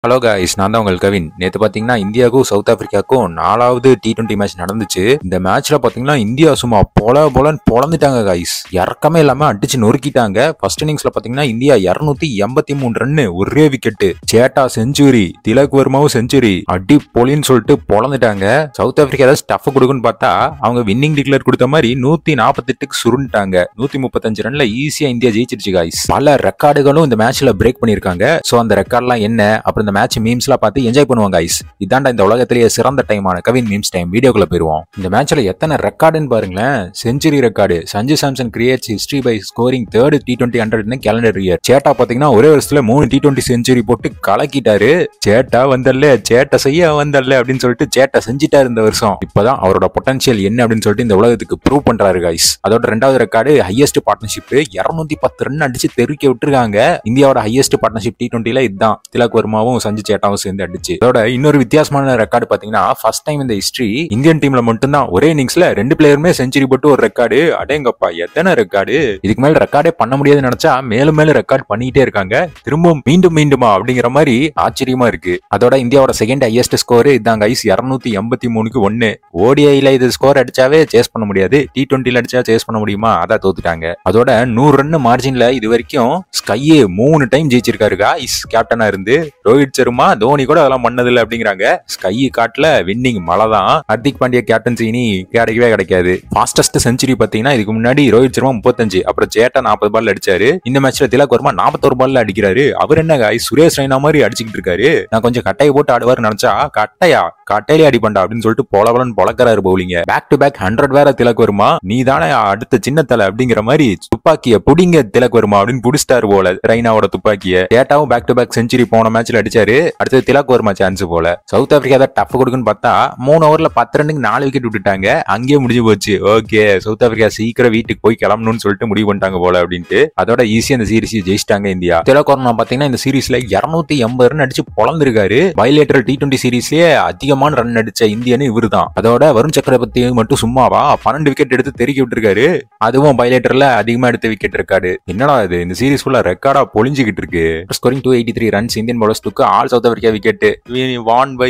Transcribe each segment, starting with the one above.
Hello guys, நான் தான் உங்கள் கவின். நேற்று பார்த்தீங்கன்னா இந்தியாவுக்கும் சவுத் ஆப்பிரிக்காவுக்கும் 4வது T20 மேட்ச் நடந்துச்சு. இந்த மேட்ச்ல பார்த்தீங்கன்னா இந்தியா சும்மா பொலன்னு பொழந்துட்டாங்க காய்ஸ். இறக்கமே இல்லாம அடிச்சு நொறுக்கிட்டாங்க. ஃபர்ஸ்ட் இன்னிங்ஸ்ல பார்த்தீங்கன்னா இந்தியா 283 ரன்னு, ஒரே விக்கெட். சேட்டா செஞ்சுரி, திலக் வர்மாவும் செஞ்சுரி, அடி பொலின்னு சொல்லிட்டு பொழந்துட்டாங்க. சவுத் ஆப்பிரிக்கா ஏதாவது ஸ்டஃப் கொடுக்குன்னு பார்த்தா அவங்க வின்னிங் டிக்ளேர் கொடுத்த மாதிரி 148க்கு சுருண்டாங்க. 135 ரன்ல ஈஸியா இந்தியா ஜெயிச்சிருச்சு காய்ஸ். பல ரெக்கார்டுகளும் இந்த மேட்ச்ல பிரேக் பண்ணிருக்காங்க. சோ அந்த ரெக்கார்ட்லாம் என்ன, அப்புறம் இந்த மேட்ச் மீம்ஸ்லாம் பார்த்து என்ஜாய் பண்ணுவாங்க गाइस. இதாண்டா இந்த உலகத்திலேயே சிறந்த டைமான கவின் மீம்ஸ் டைம். வீடியோக்குள்ள போயிருவோம். இந்த மேட்ச்ல எத்தனை ரெக்கார்டுன்னு பாருங்களேன். Century record, Sanju Samson creates history by scoring 3rd T20 100 calendar year. சேட்டா பாத்தீங்கன்னா ஒரே வருஷத்துல 3 T20 செஞ்சுரி போட்டு கலக்கிட்டாரு. சேட்டா வந்தல்ல, சேட்டை செய்ய வந்தல்ல அப்படின்னு சொல்லிட்டு சேட்டை செஞ்சிட்டாரு இந்த வருஷம். இப்பதான் அவரோட பொட்டன்ஷியல் என்ன அப்படின்னு சொல்லிட்டு இந்த உலகத்துக்கு ப்ரூவ் பண்றாரு गाइस. அதோட ரெண்டாவது ரெக்கார்டு ஹையஸ்ட் பார்ட்னர்ஷிப் 210 ரன் அடிச்சு தெருக்கி விட்டுருக்காங்க. இந்தியாவோட ஹையஸ்ட் பார்ட்னர்ஷிப் T20ல இதுதான். திலக் வர்மாவும் சஞ்சு சேட்டாவும் சேர்ந்து அடிச்சு. அதோட இன்னொரு வித்தியாசமான ரெக்கார்டு பாத்தீங்கன்னா ஃபர்ஸ்ட் டைம் இந்த ஹிஸ்டரி இந்தியன் டீம்ல மட்டும்தான் ஒரே இன்னிங்ஸ்ல 2 பிளேயருமே செஞ்சுரி போட்டு ஒரு ரெக்கார்டு. அடேங்கப்பா, எத்தனை ரெக்கார்டு! இதுக்கு மேல ரெக்கார்டே பண்ண முடியாதுன்னு நினைச்சா மேலும் மேலும் ரெக்கார்ட் பண்ணிட்டே இருக்காங்க. திரும்பவும் மீண்டுமா அப்படிங்கிற மாதிரி ஆச்சரியமா இருக்கு. அதோட இந்தியாவோட செகண்ட் ஹையஸ்ட் ஸ்கோர் இதான் गाइस, 283க்கு 1. ஓடிஐல இது ஸ்கோர் அடிச்சாவே சேஸ் பண்ண முடியாது. T20ல அடிச்சா சேஸ் பண்ண முடியுமா? அதான் தோத்துட்டாங்க. அதோட 100 ரன் மார்ஜின்ல இது வரைக்கும் ஸ்கையே 3 டைம் ஜெயிச்சிருக்காரு गाइस கேப்டனா இருந்து. ரோஹித் சர்மா, தோனி கூட அதெல்லாம் பண்ணதில்லை அப்படிங்கிறாங்க. ஸ்கை காட்ல வின்னிங் மழை தான். ஹர்திக் பாண்டியா கேப்டன்சி இனி கிடைக்கவே கிடைக்காது. ஃபாஸ்டஸ்ட் செஞ்சுரி பாத்தீங்கன்னா இதுக்கு முன்னாடி ரோஹித் சர்மா 35, அப்புறம் சேட்டா 40 பால் அடிச்சாரு. இந்த மேட்ச்ல திலக் வர்மா 41 பால்ல அடிக்கிறாரு. அவர் என்ன गाइस சுரேஷ் ரெய்னா மாதிரி அடிச்சுக்கிட்டு இருக்காரு. நான் கொஞ்சம் கட்டையை போட்டு ஆடுவாரு நினைச்சா கட்டையிலே அடிப்பண்டா அப்படின்னு சொல்லிட்டு பொலவலன்னு பொழக்கிறாரு பவுலிங்க. பேக் டு பேக் 100 வேற திலக் வர்மா. நீ தானே அடுத்த சின்ன தலை அப்படிங்கிற மாதிரி துப்பாக்கிய புடிங்க திலக் வர்மா அப்படின்னு புடிச்சிட்டாரு போல ரெய்னாவோட துப்பாக்கிய. சேட்டாவும் பேக் டு பேக் செஞ்சுரி போன மேட்ச்ல அடிச்சாரு. அடுத்து திலக் வர்மா சான்ஸ் போல. சவுத் ஆப்பிரிக்கா தான் டஃப் கொடுக்குன்னு பார்த்தா 3 ஓவர்ல 10 ரன்னுக்கு 4 விக்கெட் விட்டுட்டாங்க. அங்கேயே முடிஞ்சு போச்சு. ஓகே, சவுத் ஆப்பிரிக்கா சீக்கிரம் வீட்டுக்கு போய் கிளம்பணும்னு சொல்லிட்டு முடிவு பண்ணிட்டாங்க போல அப்படின்ட்டு. அதோட ஈஸியா இந்த சீரிஸ் ஜெயிச்சிட்டாங்க இந்தியா. திலக் வர்மா பாத்தீங்கன்னா இந்த சீரிஸ்ல 280 ரன் அடிச்சு பொழந்திருக்காரு. பைலேட்டரல் T20 சீரிஸ்லயே அதிகமான ரன் அடிச்ச இந்தியன்னு இவரு தான். அதோட வருண் சக்கரவர்த்தி மட்டும் சும்மாவா 12 விக்கெட் எடுத்து தெருக்கி விட்டுருக்காரு. அதுவும் பைலேட்டர்ல அதிகமா எடுத்த விக்கெட் ரெக்கார்டு. என்னடா இது, இந்த சீரிஸ் ஃபுல்லா ரெக்கார்டா பொழிஞ்சுக்கிட்டு இருக்கு. Scoring 283 runs, Indian bowlers took all South Africa wicket. We won by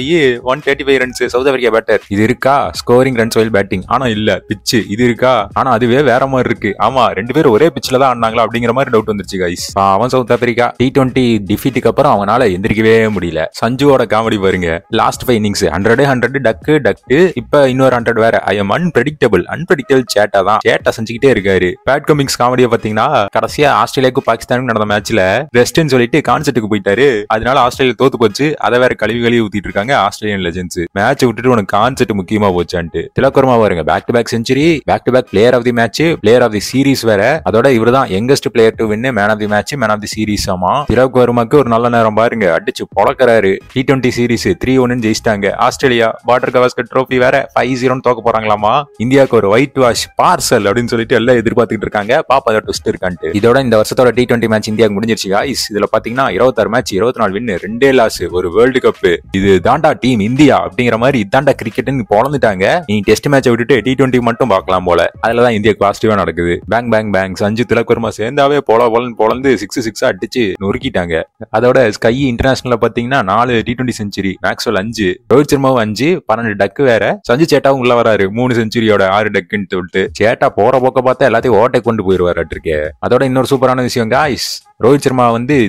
135 runs. South Africa batter. இது இருக்கா ஸ்கோரிங் ரன்ஸ் while batting? ஆனா இல்ல பிட்ச் இது இருக்கா, ஆனா அதுவே வேற மாதிரி இருக்கு. ஆமா, 2 பேரும் ஒரே பிட்ச்ல தான் ஆடினாங்களா அப்படிங்கிற மாதிரி டவுட் வந்துருச்சு गाइस. அவன் சவுத் ஆப்பிரிக்கா T20 டிஃபீட்டுக்கு அப்புறம் அவனால எந்திரிக்கவே முடியல. சஞ்சுவோட காமெடி பாருங்க. லாஸ்ட் 5 இன்னிங்ஸ் 100 டக்கு இப்ப இன்னொரு 100 வேற. ஐ எம் அன்பிரெடிக்டபிள் சேட்டா தான். சேட்டா செஞ்சுக்கிட்டே இருக்காரு. பேட் கமிங்ஸ் காமெடியை பாத்தீங்கன்னா கடைசியா ஆஸ்திரேலியாவுக்கும் பாகிஸ்தானுக்கும் நடந்த மேட்ச்ல ரெஸ்ட்னு சொல்லிட்டு கான்செர்ட்டுக்கு போயிட்டாரு. அதனால ஆஸ்திரேலியா தோத்து போச்சு. அதை வேற கழுவி ஊத்திட்டு இருக்காங்க ஆஸ்திரேலியன் லெஜெண்ட்ஸ். மேட்ச் விட்டுட்டு உனக்கு கான்செர்ட் முக்கியமா போச்சான்ட்டு. திலக் வர்மா பாருங்க, back to back century, back to back player of the match, player of the series வேற. அதோட இவர் தான் youngest player to win man of the match, man of the series. ஆமா, திலக் வர்மாக்கு ஒரு நல்ல நேரம் பாருங்க, அடிச்சு பொழக்கிறாரு. T20 சீரிஸ் 3-1 ஜெயிச்சிட்டாங்க ஆஸ்திரேலியா. பார்டர் கவாஸ்கர் ட்ரோஃபி வேற 5-0 தோக்க போறாங்களாமா. இந்தியாவுக்கு ஒரு ஒயிட் வாஷ் பார்சல் அப்படின்னு சொல்லிட்டு எல்லாம் எதிர்பார்த்துட்டு இருக்காங்க. பாப்பா அதை ட்விஸ்ட் இருக்கான்ட்டு. இதோட இந்த வருஷத்தோட T20 மேட்ச் இந்தியாவுக்கு முடிஞ்சிருச்சு गाइस. இதுல பாத்தீங்கன்னா 26 மேட்ச் 24 வின், 2 லாஸ், ஒரு வேர்ல்டு கப். இது தாண்டா டீம் இந்தியா அப்படிங்கிற மாதிரி இதாண்டா கிரிக்கெட்னு பொழந்துட்டாங்க. நீ டெஸ்ட் மேட்சை விட்டுட்டு T20 மட்டும் பார்க்கலாம் போல. அதுலதான் இந்தியாவுக்கு பாசிட்டிவா நடக்குது. பேங் சஞ்சு திலக் வர்மா சேர்ந்தாவே பொழந்து 6 அடிச்சு நொறுக்கிட்டாங்க. அதோட ஸ்கை இன்டர்நேஷனல்ல பாத்தீங்கன்னா 4 T20 செஞ்சுரி, மேக்ஸ்வெல் 5, ரோஹித் சர்மாவும் 5, 12 டக்கு வேற. சஞ்சு சேட்டாவும் உள்ள வராரு 3 செஞ்சுரியோட 6 டக்குன்னு சொல்லிட்டு. சேட்டா போற போக்க பார்த்தா எல்லாத்தையும் ஓட்டை கொண்டு போயிருவாரு இருக்கே. அதோட இன்னொரு சூப்பரான விஷயம் गाइस, ரோஹித் சர்மா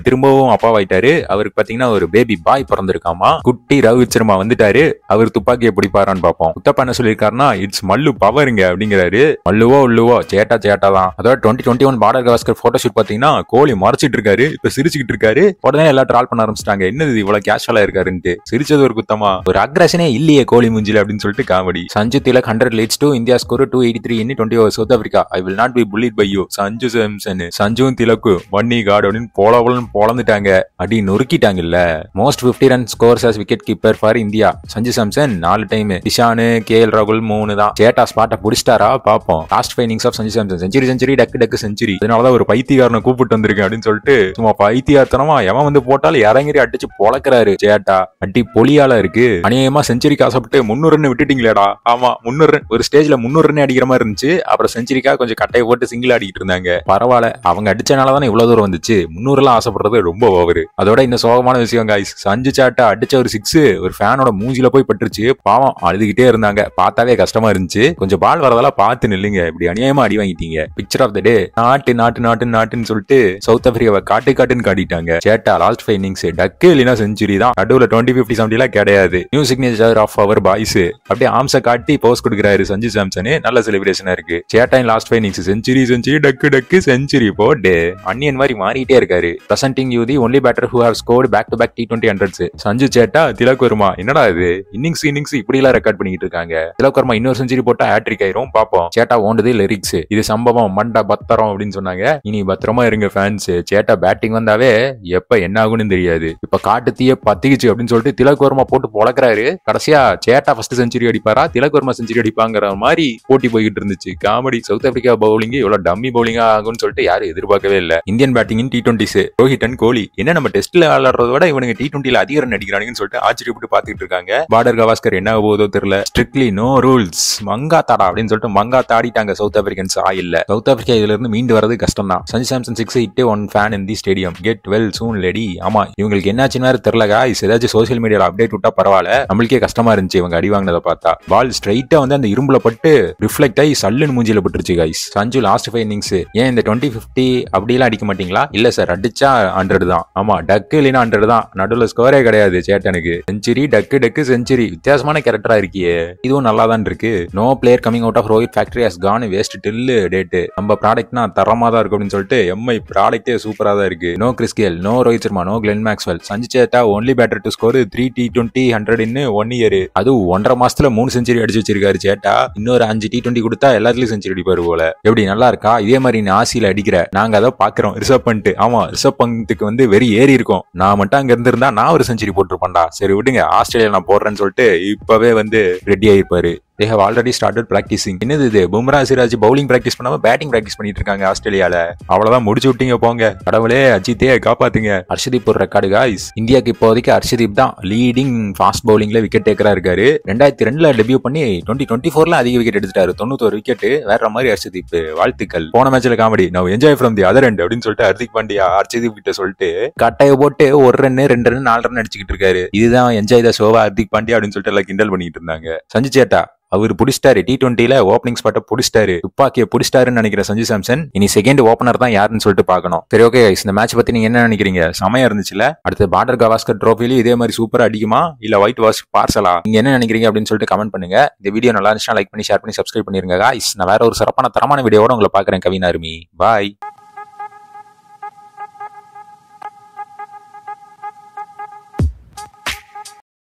திரும்பவும் அப்பாவாயிட்டாரு. அவருக்கு பாத்தீங்கன்னா ஒரு பேபி பாய் பிறந்திருக்காமா. குட்டி ரோஹித் சர்மா வந்துட்டாரு. அவர் துப்பாக்கியை பிடிப்பாரான்னு பாப்போம். உத்தப்பா என்ன சொல்லியிருக்காருன்னா, இட்ஸ் மல்லு பவருங்க அப்படிங்கிறாரு. மல்லுவோ உள்ளுவோ சேட்டா தான். அதோட 2021 பார்டர் கவாஸ்கர் போட்டோ ஷூட் பாத்தீங்கன்னா கோலி மறைச்சிட்டு இருக்காரு. இப்ப சிரிச்சுக்கிட்டு இருக்காரு. உடனே எல்லாம் ட்ரால் பண்ண ஆரம்பிச்சிட்டாங்க. என்னது இவ்வளவு கேஷுவலா இருக்காருன்ட்டு. சிரிச்சது ஒரு குத்தமா, ஒரு அக்ரஷனே இல்லையே கோலி மூஞ்சில அப்படின்னு சொல்லிட்டு comedy. Sanju Tilak 100 leads to India score 283 in 20 overs South Africa. I will not be bullied by you. Sanju Samson, சஞ்சுவும் திலக்கு வன்னி காட் அப்படின்னு பொழந்துட்டாங்க. அடி நொறுக்கிட்டாங்கல்ல. Most 50 run scores as wicket keeper for India. Sanju Samson 4 time, Ishan, KL ராகுல் 3 தான். சேட்டா ஸ்பாட்ட புடிச்சிட்டாரா பாப்போம். Last 5 innings of Sanju Samson century duck century. அதனாலதான் ஒரு பைத்தியக்காரனை கூப்பிட்டு வந்திருக்கேன் அப்படின்னு சொல்லிட்டு சும்மா பைத்தியார்த்தனமா எவன் போட்டாலும் இறங்கி அடிச்சு பொழக்கிறாரு சேட்டா. அடி பொலியால இருக்கு. அநியாயமா செஞ்சுரிக்கு ஆசைப்பட்டு 300 ரன் விட்டுட்டீங்களேடா. ஆமா, 300 ரன் ஒரு ஸ்டேஜ்ல 300 ரன் அடிக்கிற மாதிரி இருந்துச்சு. அப்புறம் செஞ்சுரிக்கா கொஞ்சம் கட்டையை போட்டு சிங்கிள் அடிக்கிட்டு இருந்தாங்க. பரவாயில்ல, அவங்க அடிச்சனாலதானே இவ்வளவு தூரம் வந்துச்சு. வச்சு 300 ஆசைப்படுறது ரொம்ப ஓவர். அதோட இன்னும் சோகமான விஷயம் காய்ஸ், சஞ்சு சாட்டா அடிச்ச ஒரு 6 ஒரு ஃபேனோட மூஞ்சில போய் பட்டுருச்சு. பாவம் அழுதுகிட்டே இருந்தாங்க, பார்த்தாவே கஷ்டமா இருந்துச்சு. கொஞ்சம் பால் வரதெல்லாம் பார்த்து நில்லுங்க, இப்படி அநியாயமா அடி வாங்கிட்டீங்க. பிக்சர் ஆஃப் த டே நாட்டு நாட்டு நாட்டு நாட்டுன்னு சொல்லிட்டு சவுத் ஆப்பிரிக்காவை காட்டுன்னு காட்டிட்டாங்க. சேட்டா லாஸ்ட் 5 இன்னிங்ஸ் டக்கு இல்லைன்னா செஞ்சுரி தான். நடுவுல 20-50-70 கிடையாது. New signature of our boys அப்படியே ஆம்ஸை காட்டி போஸ் கொடுக்குறாரு சஞ்சு சாம்சன். நல்ல செலிப்ரேஷனா இருக்கு. சேட்டா லாஸ்ட் 5 இன்னிங்ஸ் செஞ்சுரி செஞ்சுரி டக்கு டக்கு செஞ்சுரி போட்டு அன்னியன் மாதிரி மாறிட்டே இருக்காரு. Presenting you the only batter who have scored back to back T20 hundreds. Sanju சேட்டா திலக் வர்மா. என்னடா இது இன்னிங்ஸ் இப்படி எல்லாம் ரெக்கார்ட் பண்ணிட்டு இருக்காங்க. திலக் வர்மா இன்னொரு செஞ்சுரி போட்டா ஹேட்ரிக் ஆயிரும். பாப்போம். சேட்டா ஓண்டது லிரிக்ஸ், இது சம்பவம் மண்டா பத்திரம் அப்படின்னு சொன்னாங்க. இனி பத்திரமா இருங்க ஃபேன்ஸ். சேட்டா பேட்டிங் வந்தாவே எப்ப என்ன ஆகும்னு தெரியாது. இப்ப காட்டு தீய பத்திக்குச்சு அப்படின்னு சொல்லிட்டு திலக் வர்மா போட்டு பொழக்கிறாரு. கடைசியா சேட்டா ஃபர்ஸ்ட் செஞ்சுரி அடிப்பாரா இல்ல வர்மா செஞ்சுரி அடிப்பாங்கிற மாதிரி போட்டி போய்கிட்டு இருந்துச்சு. காமெடி. சவுத் ஆப்பிரிக்கா பவுலிங் இவ்வளவு டம்மி பவுலிங்கா ஆகும்னு சொல்லிட்டு யாரும் எதிர்பார்க்கவே இல்ல. Indian batting T20s Rohit and Kohli என்ன நம்ம டெஸ்ட்ல விளையாடுறத விட இவனுங்க T20ல அதிக ரன் அடிக்கிறாங்கன்னு சொல்லிட்டு ஆச்சரியப்பட்டு பாத்துட்டு இருக்காங்க. பார்டர் கவாஸ்கர் என்ன போதோ தெரியல. ஸ்ட்ரிக்ட்லி நோ ரூல்ஸ், மங்கா தாடா அப்படின்னு சொல்லிட்டு மங்கா தாடிட்டாங்க சவுத் ஆப்பிரிக்கன்ஸ். இல்ல சவுத் ஆப்பிரிக்கா இதுல இருந்து மீண்டு வரது கஷ்டம் தான். சஞ்சு சாம்சன் 6 ஹிட் 1 ஃபேன் இன் தி ஸ்டேடியம் கெட் வெல் சூன் லேடி. ஆமா இவங்களுக்கு என்னாச்சுன்னு வேற தெரியல காய்ஸ். ஏதாச்சும் சோசியல் மீடியால அப்டேட் விட்டா பரவாயில்ல, நம்மளுக்கே கஷ்டமா இருந்துச்சு இவங்க அடி வாங்கினதை பார்த்தா. பால் ஸ்ட்ரைட்டா வந்து அந்த இரும்புல பட்டு ரிஃப்ளெக்ட் ஆகி சல்லுன்னு மூஞ்சில பட்டுருச்சு காய்ஸ். சஞ்சு லாஸ்ட் 5 இன்னிங்ஸ் ஏன் இந்த 20-50 அப்படிலாம் அடிக்க மாட்டீங்களா? இல்ல சார் அடிச்சா 100 தான். ஆமா டக்கு இல்லைன்னா 100 தான். நடுவில் ஸ்கோரே கிடையாது சேட்டனுக்கு. செஞ்சுரி டக்கு டக்கு செஞ்சுரி. வித்தியாசமான கேரக்டரா இருக்கியே. இதுவும் நல்லா தான் இருக்கு. No player coming out of Rohit factory has gone waste till date. நம்ம ப்ராடக்ட்னா தரமா தான் இருக்கு அப்படின்னு சொல்லிட்டு எம்ஐ ப்ராடக்டே சூப்பரா தான் இருக்கு. No Chris Gayle, no Rohit Sharma, no Glenn Maxwell. Sanju சேட்டா only batter to score 3 T20 100 in 1 year. அது 1.5 மாசத்துல 3 செஞ்சுரி அடிச்சு வச்சிருக்காரு சேட்டா. இன்னொரு 5 T20 கொடுத்தா எல்லாத்துலயும் செஞ்சுரி அடிப்பாரு போல. எப்படி நல்லா இருக்கா? இதே மாதிரி நீ ஆசியில அடிக்கிற, நாங்க அதை பாக்குறோம் ரிசர்வ் பண்ணிட்டு. ஆமா ரிசர்வ் பண்ணிட்டுக்கு வந்து வெறி ஏறி இருக்கும். நான் மட்டும் அங்க இருந்திருந்தா நான் ஒரு செஞ்சுரி போட்டுருப்பேன்டா. சரி விடுங்க, ஆஸ்திரேலியா நான் போடுறேன்னு சொல்லிட்டு இப்பவே வந்து ரெடி ஆயிருப்பாரு. They have already started practicing. என்னது இது பும்ரா சிராஜ் பவுலிங் பிராக்டிஸ் பண்ணாம பேட்டிங் பிராக்டிஸ் பண்ணிட்டு இருக்காங்க ஆஸ்திரேலியால. அவ்வளவுதான் முடிச்சு விட்டீங்க போங்க. கடவுளே அஜித்தே காப்பாத்துங்க. ஹர்ஷதீப் ஒரு ரெக்கார்டு காய்ஸ். இந்தியாவுக்கு இப்போதைக்கு ஹர்ஷதீப் தான் லீடிங் ஃபாஸ்ட் பவுலிங்ல விக்கெட் டேக்கரா இருக்காரு. 2002 டெபியூ பண்ணி 2024 அதிக விக்கெட் எடுத்துட்டாரு. 91 விக்கெட். வேற மாதிரி ஹர்ஷதீப். வாழ்த்துக்கள். போன மேட்ச்ல comedy now enjoy from the other end அப்படின்னு சொல்லிட்டு ஹர்திக் பாண்டியா ஹர்ஷதீப் கிட்ட சொல்லிட்டு கட்டைய போட்டு 1 ரன் 2 ரன் 4 ரன் அடிச்சுக்கிட்டு இருக்காரு. இதுதான் என்ஜாய் த ஷோவா ஹர்திக் பாண்டியா அப்படின்னு சொல்லிட்டு எல்லாம் கிண்டல் பண்ணிட்டு இருந்தாங்க. சஞ்சு சேட்டா அவர் புடிச்சிட்டாரு. T20ல ஓப்பனிங் ஸ்பாட்டை புடிச்சிட்டாரு. துப்பாக்கியை புடிச்சிட்டாருன்னு நினைக்கிற சஞ்சு சாம்சன் இனி செகண்ட் ஓப்பனர் தான் யாருன்னு சொல்லிட்டு பார்க்கணும். சரி ஓகே இந்த மேட்ச் பத்தி நீங்க என்ன நினைக்கிறீங்க? செமையா இருந்துச்சுல. அடுத்து பார்டர் கவாஸ்கர் ட்ரோஃபிலையும் இதே மாதிரி சூப்பரா அடிக்குமா இல்ல ஒயிட் வாஷ் பார்சலா? நீங்க என்ன நினைக்கிறீங்க அப்படின்னு சொல்லிட்டு கமெண்ட் பண்ணுங்க. இந்த வீடியோ நல்லா இருந்துச்சுன்னா லைக் பண்ணி ஷேர் பண்ணி சப்ஸ்கிரைப் பண்ணிருங்க காய்ஸ். நான் வேற ஒரு சிறப்பான தரமான வீடியோவோட உங்களை பாக்குறேன். கவின் ஆர்மி பாய்.